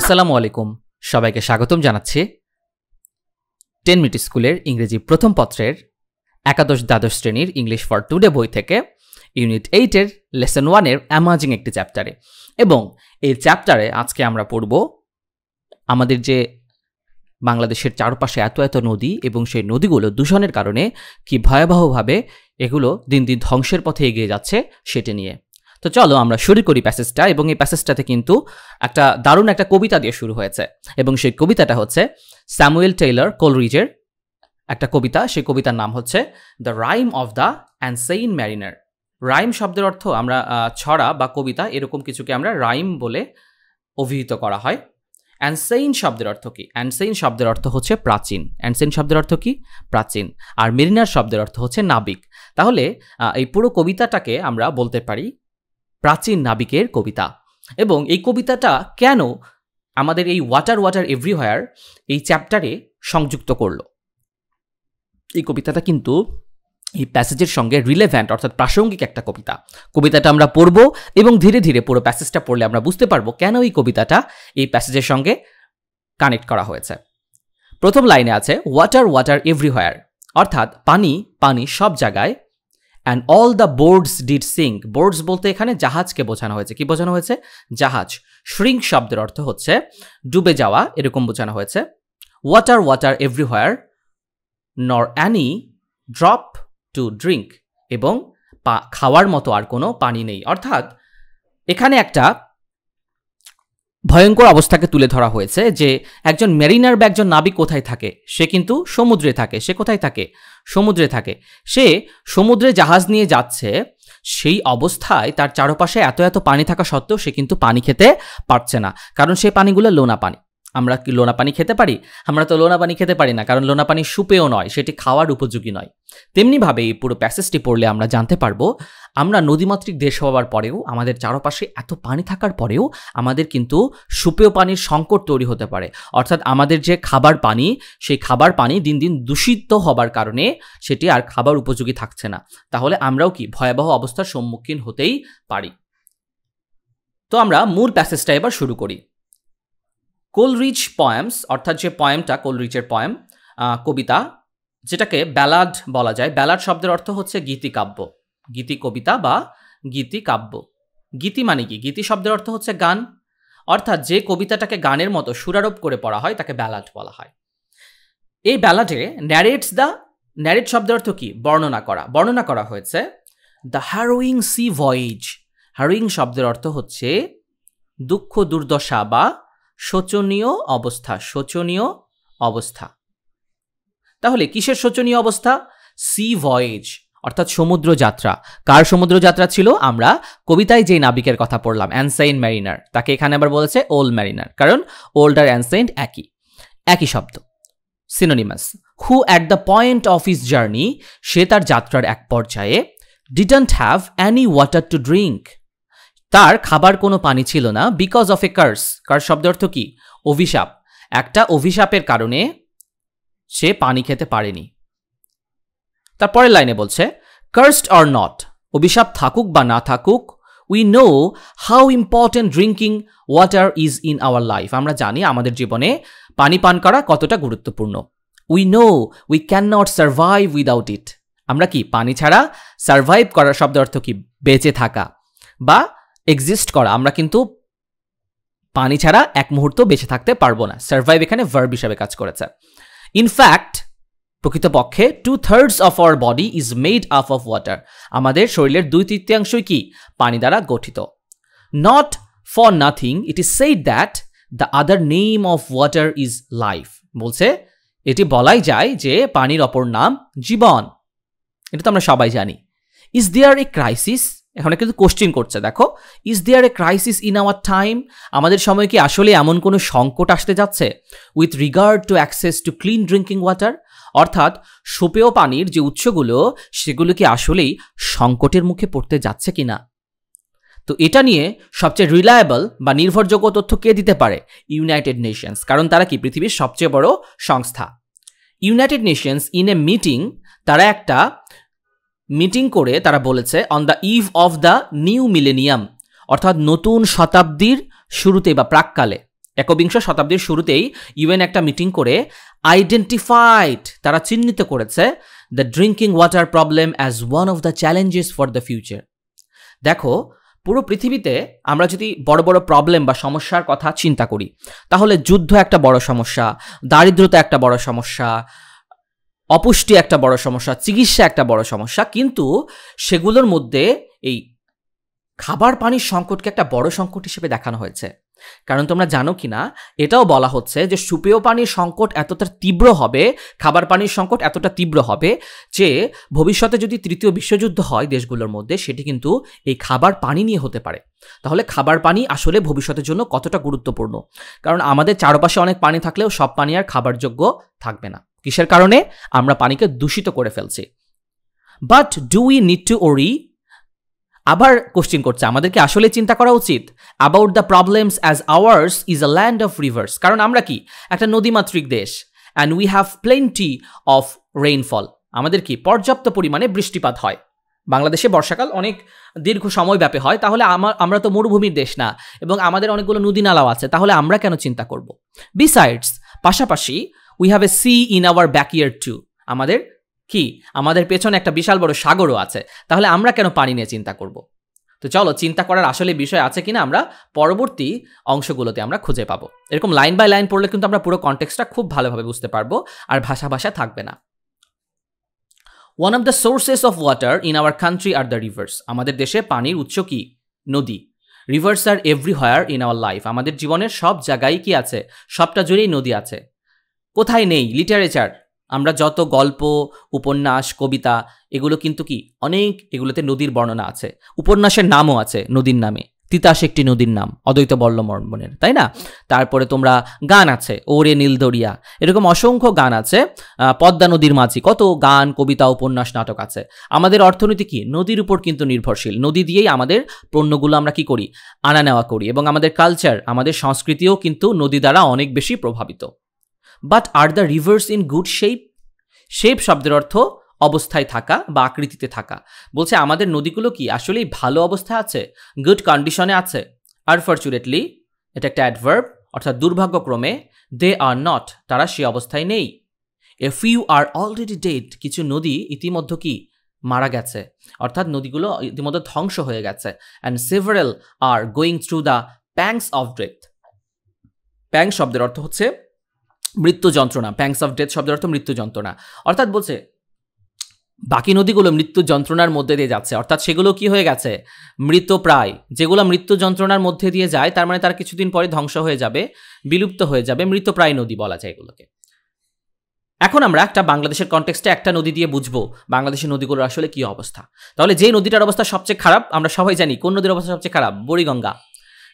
আসসালামু আলাইকুম সবাইকে স্বাগতম জানাচ্ছি 10 মিনিট স্কুলের ইংরেজি প্রথম পত্রের একাদশ দ্বাদশ শ্রেণীর ইংলিশ ফর টুডে বই থেকে ইউনিট 8 এর লেসন 1 এর অ্যামাজিং একটি চ্যাপ্টারে। এবং এই চ্যাপ্টারে আজকে আমরা পড়ব আমাদের যে বাংলাদেশের চারপাশে এত এত নদী এবং সেই নদীগুলো দূষণের কারণে কি ভয়াবহভাবে এগুলো দিন দিন ধ্বংসের পথে এগিয়ে যাচ্ছে সেটা নিয়ে। তো চলো আমরা শুরু করি প্যাসেজটা। এবং এই প্যাসেজটাতে কিন্তু একটা দারুণ একটা কবিতা দিয়ে শুরু হয়েছে এবং সেই কবিতাটা হচ্ছে স্যামুয়েল টেইলর কোলরিজের একটা কবিতা। সেই কবিতার নাম হচ্ছে the rime of the ancient mariner. Rime শব্দের অর্থ আমরা ছড়া বা কবিতা এরকম কিছুকে আমরা রাইম বলে অভিহিত করা হয়। অ্যানসেইন শব্দের অর্থ কি? অ্যানসেইন শব্দের অর্থ হচ্ছে প্রাচীন। অ্যানসেইন শব্দের অর্থ কি? প্রাচীন। আর মেরিনার শব্দের অর্থ হচ্ছে নাবিক। তাহলে এই পুরো কবিতাটাকে আমরা বলতে পারি প্রাচীন নাবিকের কবিতা। এবং এই কবিতাটা কেন আমাদের এই ওয়াটার ওয়াটার এভরিহোয়ার এই চ্যাপ্টারে সংযুক্ত করলো? এই কবিতাটা কিন্তু এই প্যাসেজের সঙ্গে রিলেভ্যান্ট অর্থাৎ প্রাসঙ্গিক একটা কবিতা। কবিতাটা আমরা পড়ব এবং ধীরে ধীরে পুরো প্যাসেজটা পড়লে আমরা বুঝতে পারবো কেন এই কবিতাটা এই প্যাসেজের সঙ্গে কানেক্ট করা হয়েছে। প্রথম লাইনে আছে ওয়াটার ওয়াটার এভরিহোয়ার, অর্থাৎ পানি পানি সব জায়গায়। And all the boats did sink. Boats বলতে এখানে জাহাজকে বোঝানো হয়েছে। কি বোঝানো হয়েছে? জাহাজ। শ্রিঙ্ক শব্দের অর্থ হচ্ছে ডুবে যাওয়া, এরকম বোঝানো হয়েছে। ওয়াটার ওয়াটার এভরিহোয়ার নর অ্যানি ড্রপ টু ড্রিঙ্ক। এবং খাওয়ার মতো আর কোনো পানি নেই। অর্থাৎ এখানে একটা ভয়ঙ্কর অবস্থাকে তুলে ধরা হয়েছে যে একজন মেরিনার বা একজন নাবিক কোথায় থাকে? সে কিন্তু সমুদ্রে থাকে। সে কোথায় থাকে? সমুদ্রে থাকে। সে সমুদ্রে জাহাজ নিয়ে যাচ্ছে, সেই অবস্থায় তার চারপাশে এত এত পানি থাকা সত্ত্বেও সে কিন্তু পানি খেতে পারছে না, কারণ সেই পানিগুলো লোনা পানি। আমরা কি লোনা পানি খেতে পারি? আমরা তো লোনা পানি খেতে পারি না, কারণ লোনা পানি সুপেয় নয়, সেটি খাওয়ার উপযোগী নয়। তেমনিভাবে এই পুরো প্যাসেজটি পড়লে আমরা জানতে পারবো আমরা নদীমাতৃক দেশ হওয়ার পরেও, আমাদের চারপাশে এত পানি থাকার পরেও আমাদের কিন্তু সুপেয় পানির সংকট তৈরি হতে পারে। অর্থাৎ আমাদের যে খাবার পানি, সেই খাবার পানি দিন দিন দূষিত হবার কারণে সেটি আর খাবার উপযোগী থাকছে না। তাহলে আমরাও কি ভয়াবহ অবস্থার সম্মুখীন হতেই পারি। তো আমরা মূল প্যাসেজটা এবার শুরু করি। কোলরিজ পয়েমস, অর্থাৎ যে পয়েমটা কোলরিজের পয়েম কবিতা, যেটাকে ব্যালাড বলা যায়। ব্যালাড শব্দের অর্থ হচ্ছে গীতিকাব্য, গীতি কবিতা বা গীতি কাব্য। গীতি মানে কি? গীতি শব্দের অর্থ হচ্ছে গান। অর্থাৎ যে কবিতাটাকে গানের মতো সুরারোপ করে পড়া হয় তাকে ব্যালাড বলা হয়। এই ব্যালাডে ন্যারেট শব্দের অর্থ কি? বর্ণনা করা। বর্ণনা করা হয়েছে দ্য হ্যারোয়িং সি ভয়েজ। হ্যারোয়িং শব্দের অর্থ হচ্ছে দুঃখ দুর্দশা বা শোচনীয় অবস্থা। শোচনীয় অবস্থা। তাহলে কিসের শোচনীয় অবস্থা? সি ভয়েজ অর্থাৎ সমুদ্র যাত্রা। কার সমুদ্র যাত্রা ছিল? আমরা কবিতায় যে নাবিকের কথা পড়লাম অ্যানসেইন ম্যারিনার, তাকে এখানে আবার বলেছে ওল্ড ম্যারিনার, কারণ ওল্ড আর অ্যানসেইন্ট একই শব্দ, synonymous. Who at the point of his journey, সে তার যাত্রার এক পর্যায়ে didn't have any water to drink, তার খাবার কোনো পানি ছিল না। Because of a curse. Curse শব্দের অর্থ কি? অভিশাপ। একটা অভিশাপের কারণে সে পানি খেতে পারেনি। তারপরের লাইনে বলছে কার্সড অর নট, অভিশাপ থাকুক বা না থাকুক, we know how important drinking water is in our life. আমরা জানি আমাদের জীবনে পানি পান করা কতটা গুরুত্বপূর্ণ। We know we can not survive without it. আমরা কি পানি ছাড়া সার্ভাইভ করার শব্দের অর্থ কি? বেঁচে থাকা বা এক্সিস্ট করা। আমরা কিন্তু পানি ছাড়া এক মুহূর্ত বেঁচে থাকতে পারবো না। সার্ভাইভ এখানে ভার্ব হিসাবে কাজ করেছে। ইনফ্যাক্ট প্রকৃতপক্ষে 2/3 of our body is made up of water. আমাদের শরীরের 2/3 কি? পানি দ্বারা গঠিত। Not for nothing it is said that the other name of water is life. বলছে এটি বলাই যায় যে পানির অপর নাম জীবন। এটা তো আমরা সবাই জানি। ইজ দেয়ার এ ক্রাইসিস, এখন কিন্তু কোশ্চেন করছে, দেখো, is there a crisis in our time, আমাদের সময় কি আসলে এমন কোনো সংকট আসতে যাচ্ছে? With regard to access to clean drinking water, অর্থাৎ সুপেয় পানির যে উৎসগুলো সেগুলো কি আসলেই সংকটের মুখে পড়তে যাচ্ছে কিনা? তো এটা নিয়ে সবচেয়ে রিলায়েবল বা নির্ভরযোগ্য তথ্য কে দিতে পারে? ইউনাইটেড নেশনস, কারণ তারা কি পৃথিবীর সবচেয়ে বড় সংস্থা। United Nations in a meeting, তারা একটা মিটিং করে তারা বলেছে on the eve of the new millennium, অর্থাৎ নতুন শতাব্দীর শুরুতে বা প্রাককালে একবিংশ শতাব্দীর শুরুতেই ইউএন একটা মিটিং করে আইডেন্টিফাইড, তারা চিহ্নিত করেছে the drinking water problem as one of the challenges for the future. দেখো, পুরো পৃথিবীতে আমরা যদি বড় বড় প্রবলেম বা সমস্যার কথা চিন্তা করি, তাহলে যুদ্ধ একটা বড় সমস্যা, দারিদ্রতা একটা বড় সমস্যা, অপুষ্টি একটা বড় সমস্যা, চিকিৎসা একটা বড় সমস্যা, কিন্তু সেগুলোর মধ্যে এই খাবার পানির সংকটকে একটা বড় সংকট হিসেবে দেখানো হয়েছে। কারণ তোমরা জানো কিনা, এটাও বলা হচ্ছে যে সুপেয় পানির সংকট এতটা তীব্র হবে, খাবার পানির সংকট এতটা তীব্র হবে যে ভবিষ্যতে যদি তৃতীয় বিশ্বযুদ্ধ হয় দেশগুলোর মধ্যে, সেটি কিন্তু এই খাবার পানি নিয়ে হতে পারে। তাহলে খাবার পানি আসলে ভবিষ্যতের জন্য কতটা গুরুত্বপূর্ণ, কারণ আমাদের চারপাশে অনেক পানি থাকলেও সব পানি আর খাবার যোগ্য থাকবে না। কিসের কারণে? আমরা পানিকে দূষিত করে ফেলছি। But do we need to worry? আবার কোশ্চেন করছে, আমাদেরকে আসলে চিন্তা করা উচিত about the problems as ours is a land of rivers. কারণ আমরা কি একটা নদীমাতৃক দেশ, and we have plenty of rainfall. আমাদের কি পর্যাপ্ত পরিমাণে বৃষ্টিপাত হয়। বাংলাদেশে বর্ষাকাল অনেক দীর্ঘ সময় ব্যাপী হয়, তাহলে আমরা তো মরুভূমির দেশ না, এবং আমাদের অনেকগুলো নদী নালাও আছে, তাহলে আমরা কেন চিন্তা করব? বিসাইডস, পাশাপাশি we have a sea in our backyard too. আমাদের পেছনে একটা বিশাল বড় সাগরও আছে, তাহলে আমরা কেন পানি নিয়ে চিন্তা করব? তো চলো, চিন্তা করার আসলে বিষয় আছে কিনা আমরা পরবর্তী অংশগুলোতে আমরা খুঁজে পাবো। এরকম লাইন বাই লাইন পড়লে কিন্তু আমরা পুরো কনটেক্সটটা খুব ভালোভাবে বুঝতে পারবো, আর ভাষা থাকবে না। One of the sources of water in our country are the rivers. আমাদের দেশে পানির উৎস কি? নদী। Rivers are everywhere in our life. আমাদের জীবনের সব জায়গায় কি আছে? সবটা জুড়েই নদী আছে। কোথায় নেই? লিটারেচার। আমরা যত গল্প, উপন্যাস, কবিতা, এগুলো কিন্তু কি অনেক, এগুলোতে নদীর বর্ণনা আছে। উপন্যাসের নামও আছে নদীর নামে। তিতাস একটি নদীর নাম, অদ্বৈত বর্ণমর্মণের, তাই না? তারপরে তোমরা গান আছে, ওরে নীলদরিয়া, এরকম অসংখ্য গান আছে। পদ্মা নদীর মাঝি, কত গান, কবিতা, উপন্যাস, নাটক আছে। আমাদের অর্থনীতি কি? নদীর উপর কিন্তু নির্ভরশীল। নদী দিয়েই আমাদের পণ্যগুলো আমরা কি করি? আনা নেওয়া করি, এবং আমাদের কালচার, আমাদের সংস্কৃতিও কিন্তু নদী দ্বারা অনেক বেশি প্রভাবিত। But are the rivers in good shape? Shape শব্দের অর্থ অবস্থায় থাকা বা আকৃতিতে থাকা। বলছে আমাদের নদীগুলো কি আসলেই ভালো অবস্থায় আছে, গুড কন্ডিশনে আছে? আনফর্চুনেটলি, এটা একটা অ্যাডভার্ব, অর্থাৎ দুর্ভাগ্যক্রমে, দে আর নট, তারা সে অবস্থায় নেই। A few are already dead, কিছু নদী ইতিমধ্যে কি মারা গেছে, অর্থাৎ নদীগুলো ইতিমধ্যে ধ্বংস হয়ে গেছে। And several are going through the pangs of death. Pang শব্দের অর্থ হচ্ছে মৃত্যু যন্ত্রণা। প্যাংস অফ ডেথ শব্দের অর্থ মৃত্যু যন্ত্রণা। অর্থাৎ বলছে বাকি নদীগুলো মৃত্যু যন্ত্রণার মধ্যে দিয়ে যাচ্ছে, অর্থাৎ সেগুলো কি হয়ে গেছে? মৃতপ্রায়। যেগুলো মৃত্যু যন্ত্রণার মধ্যে দিয়ে যায়, তার মানে তারা কিছুদিন পরে ধ্বংস হয়ে যাবে, বিলুপ্ত হয়ে যাবে, মৃতপ্রায় নদী বলা যায় এগুলোকে। এখন আমরা একটা বাংলাদেশের কনটেক্সটে একটা নদী দিয়ে বুঝবো বাংলাদেশের নদীগুলোর আসলে কি অবস্থা। তাহলে যে নদীটার অবস্থা সবচেয়ে খারাপ, আমরা সবাই জানি কোন নদীর অবস্থা সবচেয়ে খারাপ? Buriganga.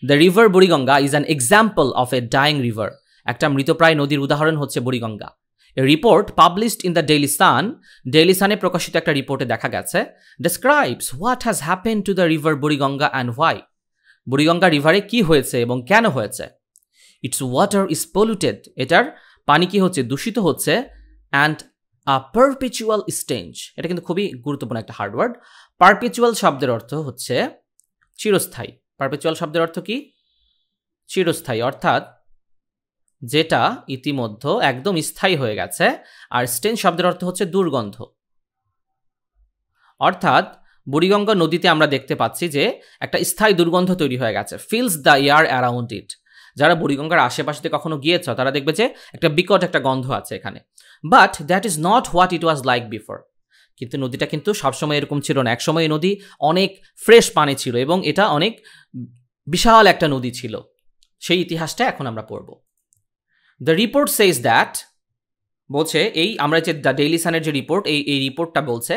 The river Buriganga is an example of a dying river. একটা মৃতপ্রায় নদীর উদাহরণ হচ্ছে Buriganga. A report published in the daily সানে প্রকাশিত একটা রিপোর্টে দেখা গেছে, describes what has happen to the river Buriganga and why. Buriganga রিভারে কি হয়েছে এবং কেন হয়েছে? ইটস ওয়াটার ইজ পলিউটেড, এটার পানি কি হচ্ছে? দূষিত হচ্ছে। অ্যান্ড আ পারপেচুয়াল স্টেঞ্জ, এটা কিন্তু খুবই গুরুত্বপূর্ণ একটা হার্ডওয়ার্ড। পারপেচুয়াল শব্দের অর্থ হচ্ছে চিরস্থায়ী। পারপেচুয়াল শব্দের অর্থ কি? চিরস্থায়ী, অর্থাৎ যেটা ইতিমধ্যে একদম স্থায়ী হয়ে গেছে। আর স্টেঞ্জ শব্দের অর্থ হচ্ছে দুর্গন্ধ। অর্থাৎ বুড়িগঙ্গা নদীতে আমরা দেখতে পাচ্ছি যে একটা স্থায়ী দুর্গন্ধ তৈরি হয়ে গেছে। ফিলস দ্য এয়ার অ্যারাউন্ড ইট। যারা বুড়িগঙ্গার আশেপাশে কখনো গিয়েছ তারা দেখবে যে একটা বিকট একটা গন্ধ আছে এখানে। But that is not what it was like before. কিন্তু নদীটা কিন্তু সবসময় এরকম ছিল না। একসময় এই নদী অনেক ফ্রেশ পানি ছিল এবং এটা অনেক বিশাল একটা নদী ছিল। সেই ইতিহাসটা এখন আমরা পড়ব। দ্য রিপোর্ট সেজ দ্যাট, বলছে এই আমরা যে দ্য ডেইলি সানের যে রিপোর্ট, এই রিপোর্টটা বলছে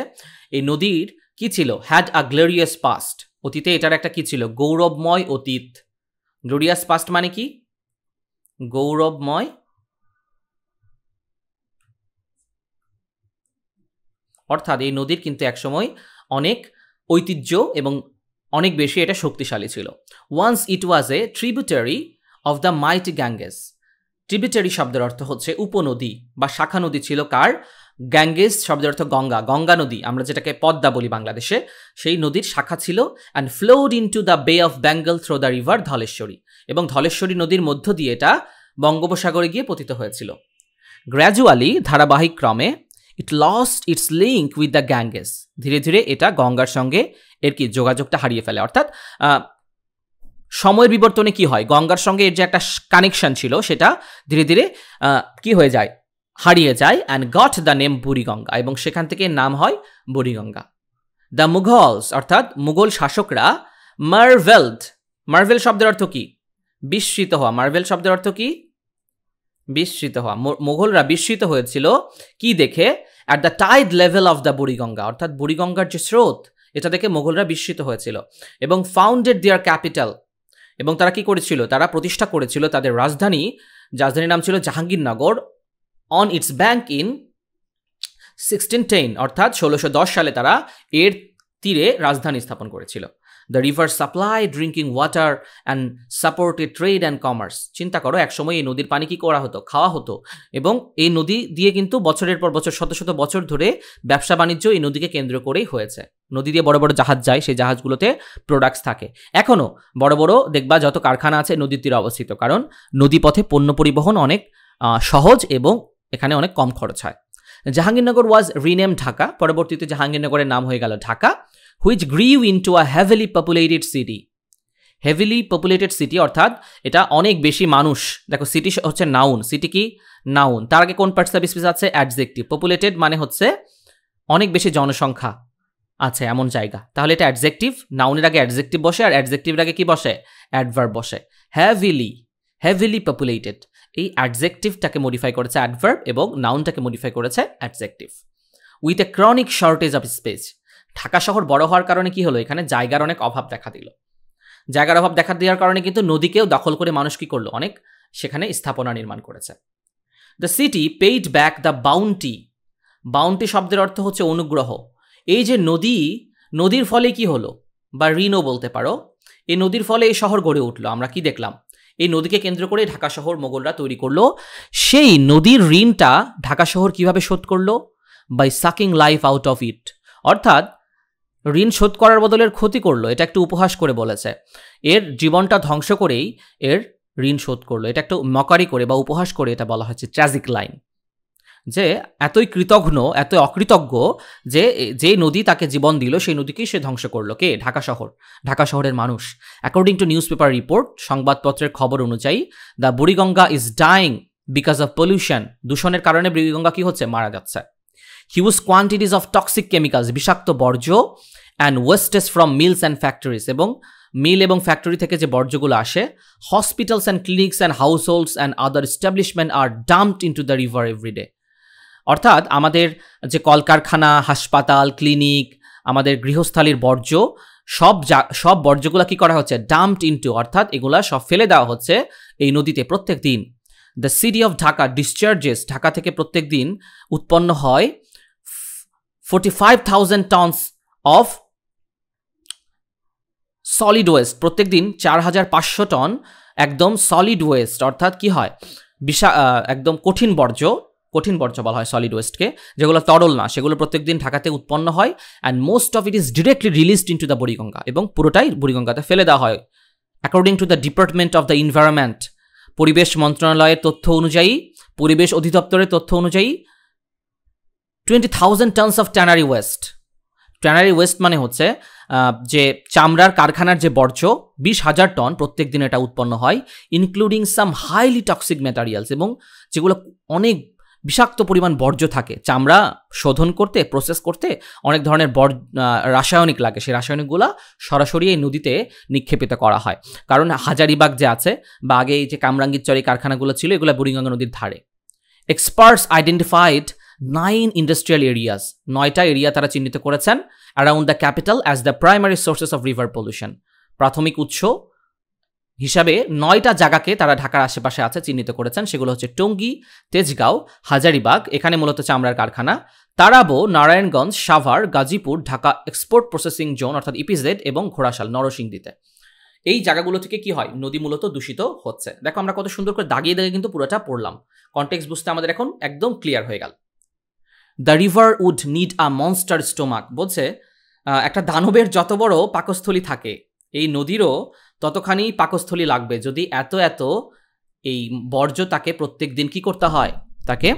এই নদীর কি ছিল? Had a glorious past. অতীতে এটার একটা কি ছিল? গৌরবময় অতীত। গ্লোরিয়াস পাস্ট মানে কি? গৌরবময়, অর্থাৎ এই নদীর কিন্তু একসময় অনেক ঐতিহ্য এবং অনেক বেশি এটা শক্তিশালী ছিল। Once it was a tributary of the mighty Ganges. Tributary শব্দের অর্থ হচ্ছে উপনদী বা শাখা নদী ছিল কার? গ্যাঙ্গেস শব্দের অর্থ গঙ্গা, গঙ্গা নদী, আমরা যেটাকে পদ্মা বলি বাংলাদেশে, সেই নদীর শাখা ছিল। অ্যান্ড ফ্লোড ইনটু দ্য বে of Bengal through the river Dhaleshwari, এবং ধলেশ্বরী নদীর মধ্য দিয়ে এটা বঙ্গোপসাগরে গিয়ে পতিত হয়েছিল। গ্র্যাজুয়ালি, ধারাবাহিক ক্রমে, it lost its link with the Ganges, ধীরে ধীরে এটা গঙ্গার সঙ্গে এর কি যোগাযোগটা হারিয়ে ফেলে। অর্থাৎ সময়ের বিবর্তনে কি হয়, গঙ্গার সঙ্গে এর যে একটা কানেকশন ছিল সেটা ধীরে ধীরে কি হয়ে যায়, হারিয়ে যায়। And got the name Buriganga, এবং সেখান থেকে নাম হয় বুড়িগঙ্গা। দ্য মুঘলস, অর্থাৎ মুঘল শাসকরা, মার্ভেলড, মার্ভেল শব্দের অর্থ কি, বিস্মিত হওয়া, মার্ভেল শব্দের অর্থ কি, বিস্মিত হওয়া। মুঘলরা বিস্মিত হয়েছিল কি দেখে, at the tide level of the Buriganga, অর্থাৎ বুড়িগঙ্গার যে স্রোত এটা দেখে মুঘলরা বিস্মিত হয়েছিল। এবং ফাউন্ডেড দেয়ার ক্যাপিটাল, এবং তারা কি করেছিল, তারা প্রতিষ্ঠা করেছিল তাদের রাজধানীর নাম ছিল Jahangirnagar, on it's bank in 1610, অর্থাৎ 1610 সালে তারা এর তীরে রাজধানী স্থাপন করেছিল। The river supply drinking water and supported trade and commerce. চিন্তা করো, একসময় এই নদীর পানি কি করা হতো, খাওয়া হতো, এবং এই নদী দিয়ে কিন্তু বছরের পর বছর, শত শত বছর ধরে ব্যবসা বাণিজ্য এই নদীকে কেন্দ্র করেই হয়েছে। নদী দিয়ে বড় বড় জাহাজ যায়, সেই জাহাজগুলোতে প্রোডাক্টস থাকে। এখনও বড় বড় দেখবা যত কারখানা আছে নদীর তীরে অবস্থিত, কারণ নদীপথে পণ্য পরিবহন অনেক সহজ এবং এখানে অনেক কম খরচ হয়। জাহাঙ্গীরনগর ওয়াজ রিনেম ঢাকা, পরবর্তীতে জাহাঙ্গীরনগরের নাম হয়ে গেল Dhaka. Which গ্রিউ into a heavily populated city, heavily populated city অর্থাৎ এটা অনেক বেশি মানুষ, দেখো সিটি হচ্ছে নাউন, সিটি কি নাউন, তার আগে কোন পার্টস স্পিচ আছে, অ্যাডজেক্টিভ। পপুলেটেড মানে হচ্ছে অনেক বেশি জনসংখ্যা আছে এমন জায়গা, তাহলে এটা অ্যাডজেক্টিভ, নাউনের আগে অ্যাডজেক্টিভ বসে, আর অ্যাডজেক্টিভের আগে কি বসে, অ্যাডভার্ব বসে। হেভিলি পপুলেটেড, এই অ্যাডজেক্টিভটাকে মডিফাই করেছে অ্যাডভার্ব এবং নাউনটাকে মডিফাই করেছে adjective. With a chronic shortage of speech, Dhaka শহর বড় হওয়ার কারণে কি হলো, এখানে জায়গার অনেক অভাব দেখা দিল। জায়গার অভাব দেখা দেওয়ার কারণে কিন্তু নদীকেও দখল করে মানুষ কি করলো, অনেক সেখানে স্থাপনা নির্মাণ করেছে। The city paid back the bounty, bounty শব্দের অর্থ হচ্ছে অনুগ্রহ। এই যে নদীর ফলে কি হলো, বা ঋণও বলতে পারো, এই নদীর ফলে এই শহর গড়ে উঠলো। আমরা কি দেখলাম, এই নদীকে কেন্দ্র করে ঢাকা শহর মোগলরা তৈরি করলো। সেই নদীর ঋণটা ঢাকা শহর কিভাবে শোধ করলো, by sucking life out of it, অর্থাৎ ঋণ শোধ করার বদলে ক্ষতি করলো, এটা একটু উপহাস করে বলেছে। এর জীবনটা ধ্বংস করেই এর ঋণ শোধ করলো, এটা একটু মকারি করে বা উপহাস করে এটা বলা হচ্ছে ট্র্যাজিক লাইন, যে এতই কৃতঘ্ন, এত অকৃতজ্ঞ যে যে নদী তাকে জীবন দিল সেই নদীকেই সে ধ্বংস করলো। কে, ঢাকা শহর, ঢাকা শহরের মানুষ। According to newspaper report, সংবাদপত্রের খবর অনুযায়ী, the Buriganga is dying because of pollution, দূষণের কারণে বুড়িগঙ্গা কি হচ্ছে, মারা যাচ্ছে। Huge quantities of toxic chemicals, বিষাক্ত বর্জ্য, and wastage from mills and factories, এবং মিল এবং ফ্যাক্টরি থেকে যে বর্জ্যগুলো আসে, hospitals and clinics and households and other establishment are dumped into the river everyday. অর্থাৎ আমাদের যে কলকারখানা, হাসপাতাল, ক্লিনিক, আমাদের গৃহস্থালির বর্জ্য, সব বর্জ্যগুলো কি করা হচ্ছে, ডাম্পড ইনটু, অর্থাৎ এগুলা সব ফেলে দেওয়া হচ্ছে এই নদীতে প্রত্যেক দিন। The city of Dhaka discharges, Dhaka থেকে প্রত্যেক দিন উৎপন্ন হয় 45,000 টনস অফ সলিড ওয়েস্ট, প্রত্যেক দিন 4,500 টন একদম সলিড ওয়েস্ট, অর্থাৎ কি হয়, একদম কঠিন বর্জ্য বলা হয় সলিড ওয়েস্টকে, যেগুলো তরল না, সেগুলো প্রত্যেকদিন ঢাকাতে উৎপন্ন হয়। And most of it is directly released into the Buriganga, এবং পুরোটাই বুড়িগঙ্গাতে ফেলে দেওয়া হয়। According to the department of the environment, পরিবেশ মন্ত্রণালয়ের তথ্য অনুযায়ী, পরিবেশ অধিদপ্তরের তথ্য অনুযায়ী 20,000 tonnes of tannery West, tannery West মানে হচ্ছে যে চামড়ার কারখানার যে বর্জ্য, 20,000 টন প্রত্যেক দিন এটা উৎপন্ন হয়, including some highly toxic materials, এবং যেগুলো অনেক বিষাক্ত পরিমাণ বর্জ্য থাকে। চামড়া শোধন করতে, প্রসেস করতে অনেক ধরনের রাসায়নিক লাগে, সেই রাসায়নিকগুলো সরাসরি এই নদীতে নিক্ষেপিত করা হয়। কারণ হাজারিবাগ যে আছে, বা আগে এই যে কামরাঙ্গীরচর এই কারখানাগুলো ছিল, এগুলো বুড়িগঙ্গা নদীর ধারে। এক্সপার্টস আইডেন্টিফাইড 9 ইন্ডাস্ট্রিয়াল এরিয়াস, 9টা এরিয়া তারা চিহ্নিত করেছেন around the capital as the primary sources of river pollution, প্রাথমিক উৎস হিসাবে 9টা জায়গাকে তারা ঢাকার আশেপাশে আছে চিহ্নিত করেছেন। সেগুলো হচ্ছে টঙ্গী, তেজগাঁও, হাজারিবাগ, এখানে মূলত চামড়ার কারখানা, Tarabo, Narayanganj, Savar, Gazipur, Dhaka export processing zone অর্থাৎ ইপিজেড, এবং ঘোড়াশাল, নরসিংদীতে। এই জায়গাগুলো থেকে কি হয়, নদী মূলত দূষিত হচ্ছে। দেখো আমরা কত সুন্দর করে দাগিয়ে কিন্তু পুরোটা পড়লাম, কনটেক্সট বুঝতে আমাদের এখন একদম ক্লিয়ার হয়ে গেল। The river would need a monster stomach, বলছে একটা দানবের যত বড় পাকস্থলী থাকে এই নদীরও ততখানি পাকস্থলী লাগবে যদি এত এত এই বর্জ্য তাকে প্রত্যেক দিন কি করতে হয়, তাকে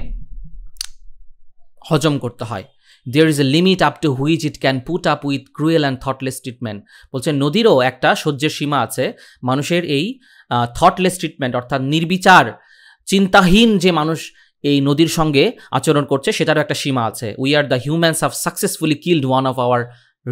হজম করতে হয়। There is a limit up to which it can put up with cruel and thoughtless treatment, বলছে নদীরও একটা সহ্যের সীমা আছে। মানুষের এই থটলেস ট্রিটমেন্ট অর্থাৎ নির্বিচার চিন্তাহীন যে মানুষ এই নদীর সঙ্গে আচরণ করছে সেটারও একটা সীমা আছে। We are the humans have successfully killed one of our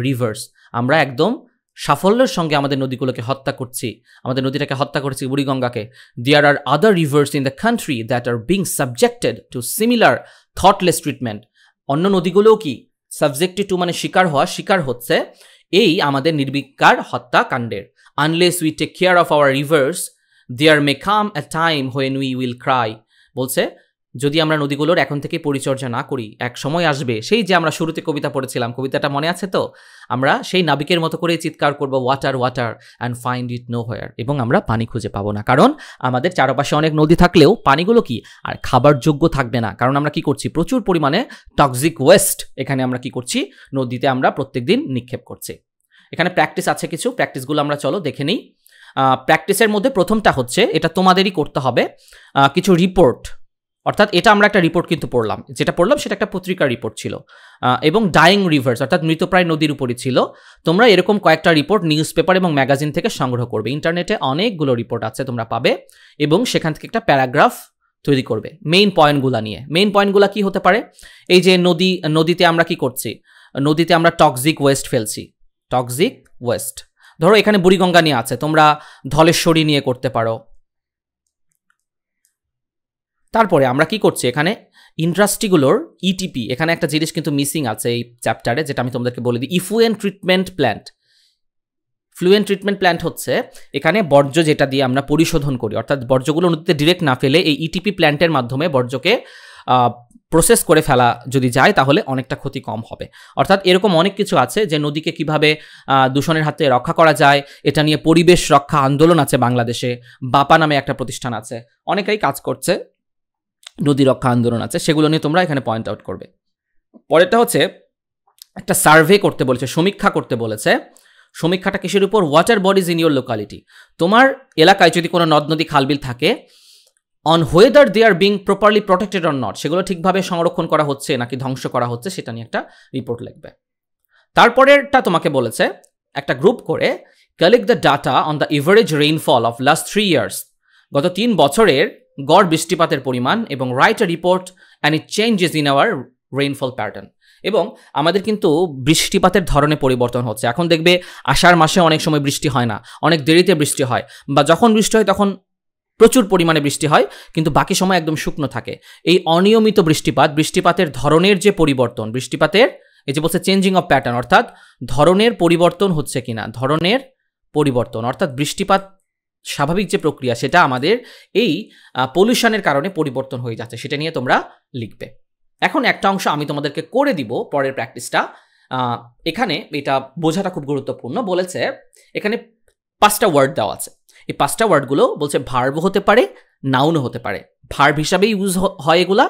rivers, আমরা একদম সাফল্যের সঙ্গে আমাদের নদীগুলোকে হত্যা করছি, আমাদের নদীটাকে হত্যা করছি বুড়িগঙ্গাকে। There are other rivers in the country that are being subjected to similar thoughtless treatment, অন্য নদীগুলোও কি সাবজেক্টেড টু মানে শিকার হচ্ছে এই আমাদের নির্বিকার হত্যাকাণ্ডের। Unless we take care of our rivers there may come a time when we will cry, বলছে যদি আমরা নদীগুলোর এখন থেকে পরিচর্যা না করি এক সময় আসবে, সেই যে আমরা শুরুতে কবিতা পড়েছিলাম, কবিতাটা মনে আছে তো, আমরা সেই নাবিকের মতো করে চিৎকার করব water water and find it know where, এবং আমরা পানি খুঁজে পাবো না, কারণ আমাদের চারপাশে অনেক নদী থাকলেও পানিগুলো কি আর খাবার যোগ্য থাকবে না, কারণ আমরা কি করছি প্রচুর পরিমাণে টক্সিক ওয়েস্ট এখানে আমরা কি করছি নদীতে আমরা প্রত্যেকদিন নিক্ষেপ করছি। এখানে প্র্যাকটিস আছে কিছু, প্র্যাকটিসগুলো আমরা চলো দেখে নিই। প্র্যাকটিসের মধ্যে প্রথমটা হচ্ছে, এটা তোমাদেরই করতে হবে, কিছু রিপোর্ট, অর্থাৎ এটা আমরা একটা রিপোর্ট কিন্তু পড়লাম, যেটা পড়লাম সেটা একটা পত্রিকার রিপোর্ট ছিল এবং ডাইং রিভার্স অর্থাৎ মৃতপ্রায় নদীর উপরই ছিল। তোমরা এরকম কয়েকটা রিপোর্ট নিউজ পেপার এবং ম্যাগাজিন থেকে সংগ্রহ করবে, ইন্টারনেটে অনেকগুলো রিপোর্ট আছে তোমরা পাবে, এবং সেখান থেকে একটা প্যারাগ্রাফ তৈরি করবে মেইন পয়েন্টগুলো নিয়ে। মেইন পয়েন্টগুলো কি হতে পারে, এই যে নদীতে আমরা কি করছি, নদীতে আমরা টক্সিক ওয়েস্ট ফেলছি, টক্সিক ওয়েস্ট, ধরো এখানে বুড়িগঙ্গা নিয়ে আছে, তোমরা ধলেশ্বরী নিয়ে করতে পারো। তারপরে আমরা কি করছি এখানে ইন্ডাস্ট্রিগুলোর ইটিপি, এখানে একটা জিনিস কিন্তু মিসিং আছে এই চ্যাপ্টারে, যেটা আমি তোমাদেরকে বলে দিই। Effluent treatment plant, fluent treatment plant হচ্ছে এখানে বর্জ্য যেটা দিয়ে আমরা পরিশোধন করি, অর্থাৎ বর্জ্যগুলো নদীতে ডিরেক্ট না ফেলে এই ইটিপি প্ল্যান্টের মাধ্যমে বর্জ্যকে প্রসেস করে ফেলা যদি যায় তাহলে অনেকটা ক্ষতি কম হবে। অর্থাৎ এরকম অনেক কিছু আছে যে নদীকে কিভাবে দূষণের হাতে রক্ষা করা যায়, এটা নিয়ে পরিবেশ রক্ষা আন্দোলন আছে বাংলাদেশে, বাপা নামে একটা প্রতিষ্ঠান আছে, অনেকেই কাজ করছে, নদী রক্ষা আন্দোলন আছে, সেগুলো নিয়ে তোমরা এখানে পয়েন্ট আউট করবে। পরেরটা হচ্ছে একটা সার্ভে করতে বলেছে, সমীক্ষা করতে বলেছে। সমীক্ষাটা কিসের উপর, water bodies in your locality, তোমার এলাকায় যদি কোনো নদ নদী খালবিল থাকে, on whether they are being properly protected or not, সেগুলো ঠিকভাবে সংরক্ষণ করা হচ্ছে নাকি ধ্বংস করা হচ্ছে, সেটা নিয়ে একটা রিপোর্ট লিখবে। তারপরেরটা তোমাকে বলেছে একটা গ্রুপ করে collect the data on the average rainfall of last 3 years, গত 3 বছরের গড় বৃষ্টিপাতের পরিমাণ, এবং write a report and it changes in our rainfall pattern. এবং আমাদের কিন্তু বৃষ্টিপাতের ধরনে পরিবর্তন হচ্ছে, এখন দেখবে আষাঢ় মাসে অনেক সময় বৃষ্টি হয় না, অনেক দেরিতে বৃষ্টি হয়, বা যখন বৃষ্টি হয় তখন প্রচুর পরিমাণে বৃষ্টি হয় কিন্তু বাকি সময় একদম শুকনো থাকে। এই অনিয়মিত বৃষ্টিপাতের ধরনের যে পরিবর্তন, বৃষ্টিপাতের এই যে বলছে চেঞ্জিং অফ প্যাটার্ন, অর্থাৎ ধরনের পরিবর্তন হচ্ছে কিনা, ধরনের পরিবর্তন, অর্থাৎ বৃষ্টিপাত স্বাভাবিক যে প্রক্রিয়া সেটা আমাদের এই পলিউশনের কারণে পরিবর্তন হয়ে যাচ্ছে, সেটা নিয়ে তোমরা লিখবে। এখন একটা অংশ আমি তোমাদেরকে করে দিব পরের প্র্যাকটিসটা, এখানে এটা বোঝাটা খুব গুরুত্বপূর্ণ। বলেছে এখানে 5টা ওয়ার্ড দেওয়া আছে, এই 5টা ওয়ার্ডগুলো বলছে ভার্বও হতে পারে, নাউনও হতে পারে, ভার্ব হিসাবে ইউজ হয় এগুলা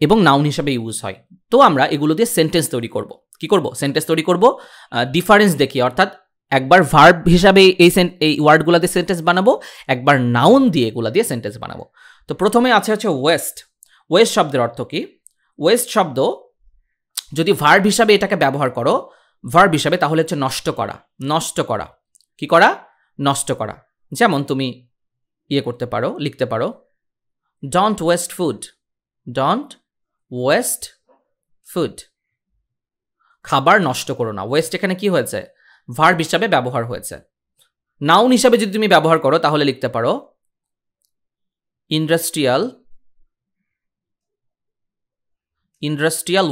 এবং নাউন হিসাবে ইউজ হয়। তো আমরা এগুলো দিয়ে সেন্টেন্স তৈরি করব। কি করব, সেন্টেন্স তৈরি করব ডিফারেন্স দেখিয়ে, অর্থাৎ একবার ভার্ব হিসাবে এই ওয়ার্ডগুলো দিয়ে সেন্টেন্স বানাবো, একবার নাউন দিয়ে এগুলো দিয়ে সেন্টেন্স বানাবো। তো প্রথমে আছে হচ্ছে ওয়েস্ট। ওয়েস্ট শব্দের অর্থ কি, ওয়েস্ট শব্দ যদি ভার্ব হিসাবে এটাকে ব্যবহার করো, ভার্ব হিসাবে, তাহলে হচ্ছে নষ্ট করা, নষ্ট করা, কি করা, নষ্ট করা। যেমন তুমি করতে পারো, লিখতে পারো don't waste food, don't waste food, খাবার নষ্ট করো না। ওয়েস্ট এখানে কি হয়েছে, ভার্ব হিসাবে ব্যবহার হয়েছে। নাউন হিসাবে যদি তুমি ব্যবহার করো তাহলে লিখতে পারো ইন্ডাস্ট্রিয়াল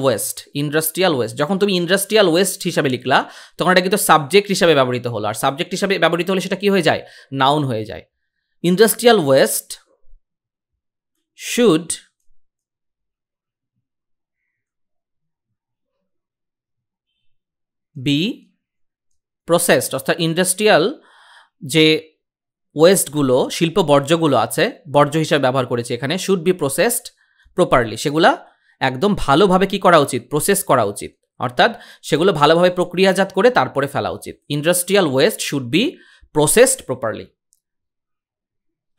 ওয়েস্ট, ইন্ডাস্ট্রিয়াল ওয়েস্ট। যখন তুমি ইন্ডাস্ট্রিয়াল ওয়েস্ট হিসাবে লিখলা তখন এটা কিন্তু সাবজেক্ট হিসাবে ব্যবহৃত হলো, আর সাবজেক্ট হিসাবে ব্যবহৃত হলে সেটা কি হয়ে যায়, নাউন হয়ে যায়। Industrial waste should be processed, অর্থাৎ ইন্ডাস্ট্রিয়াল যে ওয়েস্টগুলো, শিল্প বর্জ্যগুলো আছে, বর্জ্য হিসাবে ব্যবহার করেছে এখানে, শুড বি প্রসেসড প্রপারলি, সেগুলা একদম ভালোভাবে কি করা উচিত, প্রসেস করা উচিত, অর্থাৎ সেগুলো ভালোভাবে প্রক্রিয়াজাত করে তারপরে ফেলা উচিত। Industrial waste should be processed properly.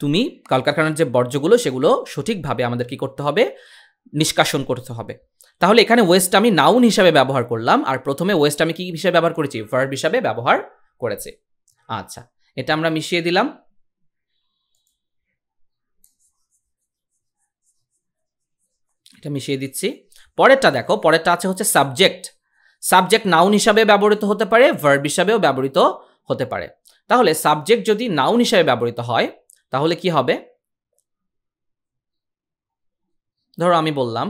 তুমি কলকারখানার যে বর্জ্যগুলো সেগুলো সঠিকভাবে আমাদের কি করতে হবে, নিষ্কাশন করতে হবে। তাহলে এখানে ওয়েস্ট আমি নাউন হিসাবে ব্যবহার করলাম, আর প্রথমে ওয়েস্ট আমি কি হিসাবে ব্যবহার করেছি, ভার্ব হিসাবে ব্যবহার করেছি। আচ্ছা, এটা আমরা মিশিয়ে দিলাম। এটা মিশিয়ে দিচ্ছি। পরেরটা দেখো, পরেরটা আছে হচ্ছে সাবজেক্ট। সাবজেক্ট নাউন হিসাবে ব্যবহৃত হতে পারে, ভার্ব হিসাবেও ব্যবহৃত হতে পারে। তাহলে সাবজেক্ট যদি নাউন হিসাবে ব্যবহৃত হয় তাহলে কি হবে, ধরো আমি বললাম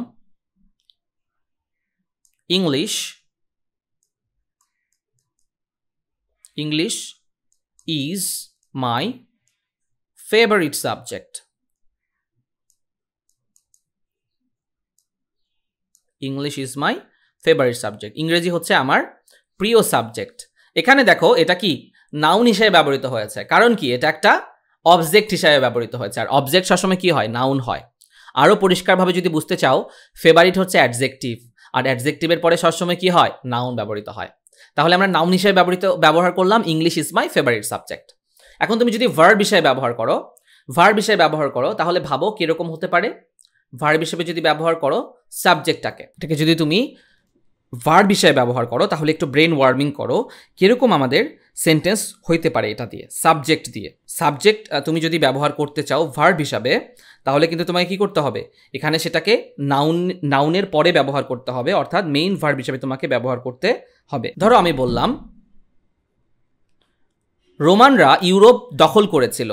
English is my favourite subject. English is my favourite subject, ইংরেজি হচ্ছে আমার প্রিয় সাবজেক্ট। এখানে দেখো এটা কি নাউন হিসেবে ব্যবহৃত হয়েছে, কারণ কি এটা একটা অবজেক্ট হিসেবে ব্যবহৃত হয়েছে, আর অবজেক্ট সবসময় কি হয়, নাউন হয়। আরও পরিষ্কারভাবে যদি বুঝতে চাও, ফেভারিট হচ্ছে অ্যাডজেক্টিভ, আর অ্যাডজেক্টিভের পরে সবসময় কি হয়, নাউন ব্যবহৃত হয়। তাহলে আমরা নাউন হিসেবে ব্যবহার করলাম English is my favourite subject. এখন তুমি যদি ভার্ব হিসেবে ব্যবহার করো, তাহলে ভাবো কিরকম হতে পারে। ভার্ব হিসেবে যদি ব্যবহার করো সাবজেক্টটাকে, এটাকে যদি তুমি ভার্ব হিসেবে ব্যবহার করো তাহলে একটু ব্রেন ওয়ার্মিং করো, কিরকম আমাদের সেন্টেন্স হইতে পারে এটা দিয়ে, সাবজেক্ট দিয়ে। সাবজেক্ট তুমি যদি ব্যবহার করতে চাও ভার্ব হিসাবে, তাহলে কিন্তু তোমাকে কি করতে হবে, এখানে সেটাকে নাউনের পরে ব্যবহার করতে হবে, অর্থাৎ মেইন ভার্ব হিসাবে তোমাকে ব্যবহার করতে হবে। ধরো আমি বললাম রোমানরা ইউরোপ দখল করেছিল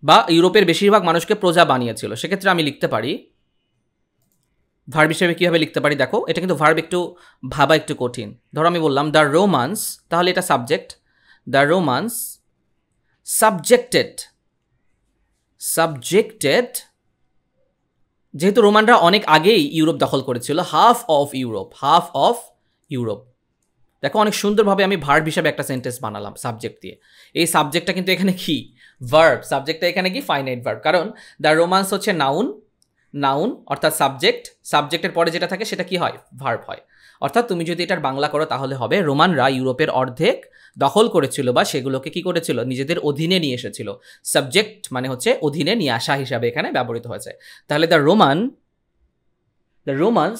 বা ইউরোপের বেশিরভাগ মানুষকে প্রজা বানিয়েছিল, সেক্ষেত্রে আমি লিখতে পারি ভার্ব হিসেবে কীভাবে লিখতে পারি দেখো, এটা কিন্তু ভার্ব একটু ভাবা একটু কঠিন। ধরো আমি বললাম দ্য রোমান্স, তাহলে এটা সাবজেক্ট, দ্য রোমান্স সাবজেক্টেড, যেহেতু রোমানরা অনেক আগেই ইউরোপ দখল করেছিল, হাফ অফ ইউরোপ। দেখো অনেক সুন্দরভাবে আমি ভার্ব হিসাবে একটা সেন্টেন্স বানালাম সাবজেক্ট দিয়ে। এই সাবজেক্টটা কিন্তু এখানে কি ভার্ব, সাবজেক্টটা এখানে কি ফাইনাইট ভার্ব, কারণ দ্য রোমান্স হচ্ছে নাউন অর্থাৎ সাবজেক্টের পরে যেটা থাকে সেটা কি হয়, ভার্ব হয়। অর্থাৎ তুমি যদি এটার বাংলা করো তাহলে হবে রোমানরা ইউরোপের অর্ধেক দখল করেছিল বা সেগুলোকে কি করেছিল, নিজেদের অধীনে নিয়ে এসেছিল। সাবজেক্ট মানে হচ্ছে অধীনে নিয়ে আসা হিসাবে এখানে ব্যবহৃত হয়েছে। তাহলে the romance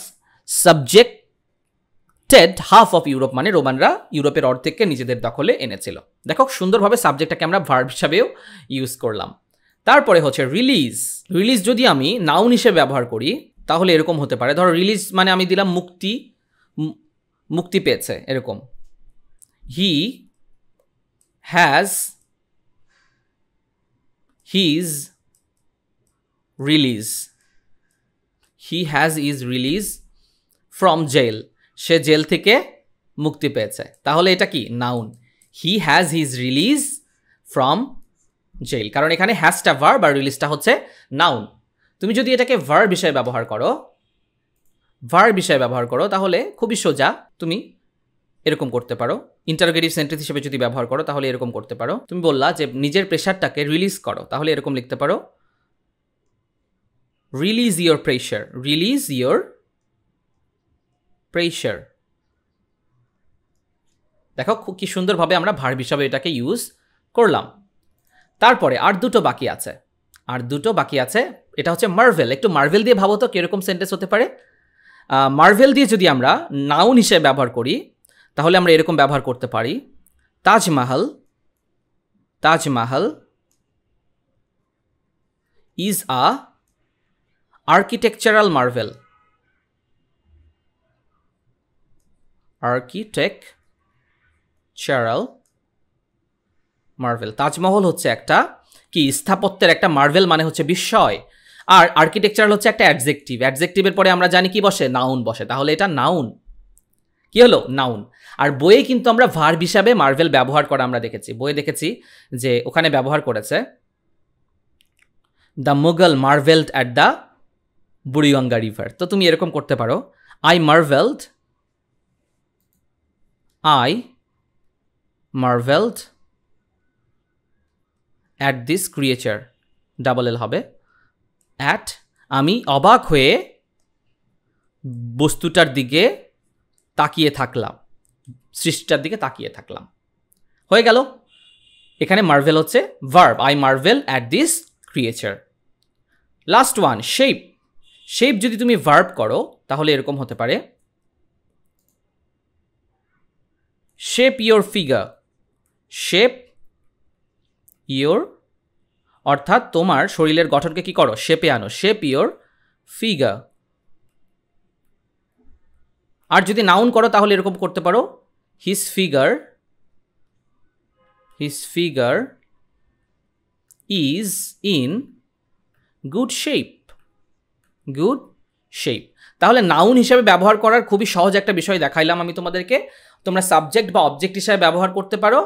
subjected half of Europe, মানে রোমানরা ইউরোপের অর্ধেককে নিজেদের দখলে এনেছিল। দেখো সুন্দরভাবে সাবজেক্টটাকে আমরা ভার্ব হিসাবেও ইউজ করলাম। তারপরে হচ্ছে রিলিজ যদি আমি নাউন হিসেবে ব্যবহার করি তাহলে এরকম হতে পারে। ধরো রিলিজ মানে আমি দিলাম মুক্তি পেয়েছে, এরকম he has his release from jail, সে জেল থেকে মুক্তি পেয়েছে, তাহলে এটা কি noun. He has his release from jail, কারণ এখানে হ্যাজটা ভার্ব আর রিলিজটা হচ্ছে নাউন। তুমি যদি এটাকে ভার্ব হিসেবে ব্যবহার করো তাহলে খুবই সোজা, তুমি এরকম করতে পারো। ইন্টারোগেটিভ সেন্টেন্স হিসেবে যদি ব্যবহার করো তাহলে এরকম করতে পারো। তুমি বললা যে নিজের প্রেশারটাকে রিলিজ করো, তাহলে এরকম লিখতে পারো রিলিজ ইয়োর প্রেশার। দেখো কি সুন্দরভাবে আমরা ভার্ব হিসাবে এটাকে ইউজ করলাম। তারপরে আর দুটো বাকি আছে, এটা হচ্ছে মার্ভেল। একটু মার্ভেল দিয়ে ভাবো তো কিরকম সেন্টেন্স হতে পারে। মার্ভেল দিয়ে যদি আমরা নাউন হিসেবে ব্যবহার করি তাহলে আমরা এরকম ব্যবহার করতে পারি Taj Mahal is a architectural Marvel. Taj Mahal হচ্ছে একটা কি স্থাপত্যের একটা, মার্ভেল মানে হচ্ছে বিস্ময়, আর আর্কিটেকচারাল হচ্ছে একটা অ্যাডজেক্টিভের পরে আমরা জানি কি বসে, নাউন বসে, তাহলে এটা নাউন। কি হলো, নাউন। আর বইয়ে কিন্তু আমরা ভার্ব হিসাবে মার্ভেল ব্যবহার করা আমরা দেখেছি যে ওখানে ব্যবহার করেছে the Mughal marvelled at the Buriganga river. তো তুমি এরকম করতে পারো I marvelled at this creature, double L হবে, অ্যাট আমি অবাক হয়ে বস্তুটার দিকে তাকিয়ে থাকলাম, সৃষ্টিটার দিকে তাকিয়ে থাকলাম। হয়ে গেল। এখানে মার্ভেল হচ্ছে verb, I Marvel at this creature. Last one, shape. Shape যদি তুমি ভার্ব করো তাহলে এরকম হতে পারে, shape your figure. Shape your অর্থাৎ তোমার শরীরের গঠনকে কি করো, শেপে আনো, শেপ ইয়োর ফিগার। আর যদি নাউন করো তাহলে এরকম করতে পারো, his figure is in good shape. Good shape. তাহলে নাউন হিসাবে ব্যবহার করার খুবই সহজ একটা বিষয় দেখাইলাম আমি তোমাদেরকে। তোমরা সাবজেক্ট বা অবজেক্ট হিসাবে ব্যবহার করতে পারো,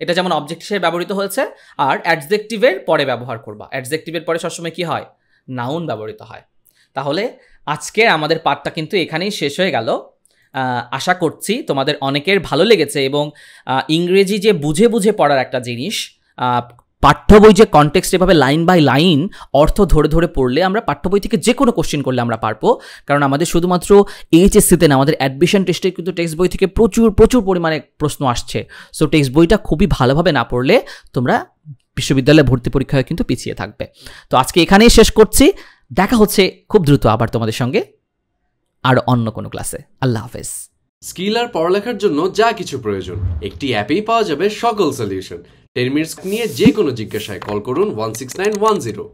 এটা যেমন অবজেক্ট হিসেবে ব্যবহৃত হয়েছে। আর অ্যাডজেক্টিভের পরে ব্যবহার করবা, অ্যাডজেক্টিভের পরে সবসময় কি হয়, নাউন ব্যবহৃত হয়। তাহলে আজকের আমাদের পাঠটা কিন্তু এখানেই শেষ হয়ে গেল। আশা করছি তোমাদের অনেকের ভালো লেগেছে এবং ইংরেজি যে বুঝে বুঝে পড়ার একটা জিনিস, পাঠ্য বই যে কনটেক্সট এভাবে লাইন বাই লাইন অর্থ ধরে ধরে পড়লে আমরা পাঠ্য বই থেকে যে কোনো কোশ্চেন করলে আমরা পারবো। কারণ আমাদের শুধুমাত্র এইচএসসিতে না, আমাদের অ্যাডমিশন টেস্টে কিন্তু টেক্সট বই থেকে প্রচুর পরিমাণে প্রশ্ন আসছে। সো টেক্সট বইটা খুবই ভালোভাবে না পড়লে তোমরা বিশ্ববিদ্যালয়ে ভর্তি পরীক্ষায় কিন্তু পিছিয়ে থাকবে। তো আজকে এখানেই শেষ করছি, দেখা হচ্ছে খুব দ্রুত আবার তোমাদের সঙ্গে আর অন্য কোনো ক্লাসে। আল্লাহ হাফেজ। স্কিল আর পড়ালেখার জন্য যা কিছু প্রয়োজন একটি অ্যাপেই পাওয়া যাবে সকল সলিউশন। 10 মিনিটস নিয়ে যে কোনো জিজ্ঞাসায় কল করুন 16910।